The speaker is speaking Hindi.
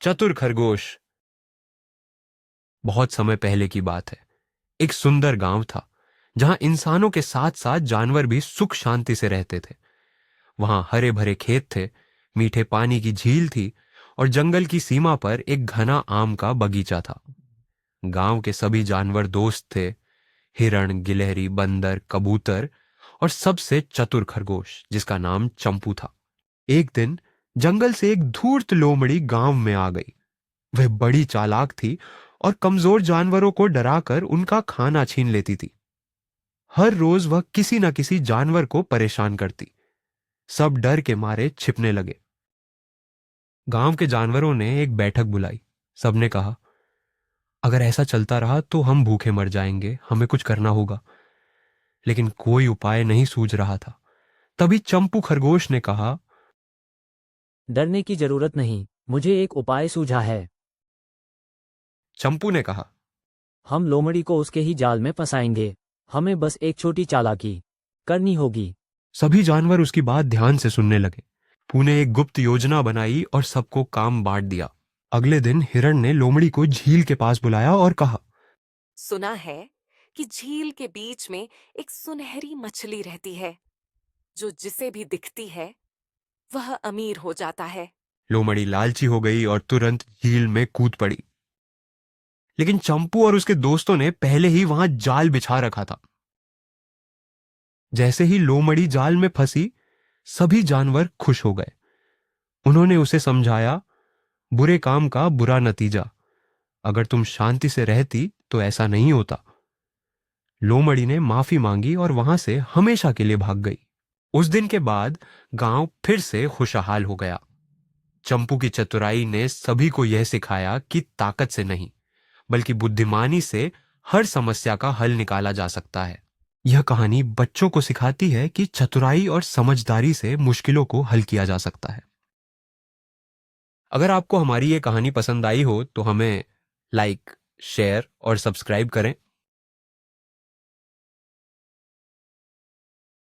चतुर खरगोश। बहुत समय पहले की बात है। एक सुंदर गांव था जहां इंसानों के साथ साथ जानवर भी सुख शांति से रहते थे। वहां हरे भरे खेत थे, मीठे पानी की झील थी और जंगल की सीमा पर एक घना आम का बगीचा था। गांव के सभी जानवर दोस्त थे, हिरण, गिलहरी, बंदर, कबूतर और सबसे चतुर खरगोश जिसका नाम चंपू था। एक दिन जंगल से एक धूर्त लोमड़ी गांव में आ गई। वह बड़ी चालाक थी और कमजोर जानवरों को डराकर उनका खाना छीन लेती थी। हर रोज वह किसी न किसी जानवर को परेशान करती। सब डर के मारे छिपने लगे। गांव के जानवरों ने एक बैठक बुलाई। सबने कहा, अगर ऐसा चलता रहा तो हम भूखे मर जाएंगे, हमें कुछ करना होगा। लेकिन कोई उपाय नहीं सूझ रहा था। तभी चंपू खरगोश ने कहा, डरने की जरूरत नहीं, मुझे एक उपाय सूझा है। चंपू ने कहा, हम लोमड़ी को उसके ही जाल में फंसाएंगे। हमें बस एक छोटी चालाकी करनी होगी। सभी जानवर उसकी बात ध्यान से सुनने लगे। टप्पू ने एक गुप्त योजना बनाई और सबको काम बांट दिया। अगले दिन हिरण ने लोमड़ी को झील के पास बुलाया और कहा, सुना है कि झील के बीच में एक सुनहरी मछली रहती है, जो जिसे भी दिखती है वह अमीर हो जाता है। लोमड़ी लालची हो गई और तुरंत झील में कूद पड़ी। लेकिन चंपू और उसके दोस्तों ने पहले ही वहां जाल बिछा रखा था। जैसे ही लोमड़ी जाल में फंसी, सभी जानवर खुश हो गए। उन्होंने उसे समझाया, बुरे काम का बुरा नतीजा। अगर तुम शांति से रहती तो ऐसा नहीं होता। लोमड़ी ने माफी मांगी और वहां से हमेशा के लिए भाग गई। उस दिन के बाद गांव फिर से खुशहाल हो गया। चंपू की चतुराई ने सभी को यह सिखाया कि ताकत से नहीं, बल्कि बुद्धिमानी से हर समस्या का हल निकाला जा सकता है। यह कहानी बच्चों को सिखाती है कि चतुराई और समझदारी से मुश्किलों को हल किया जा सकता है। अगर आपको हमारी ये कहानी पसंद आई हो तो हमें लाइक, शेयर और सब्सक्राइब करें।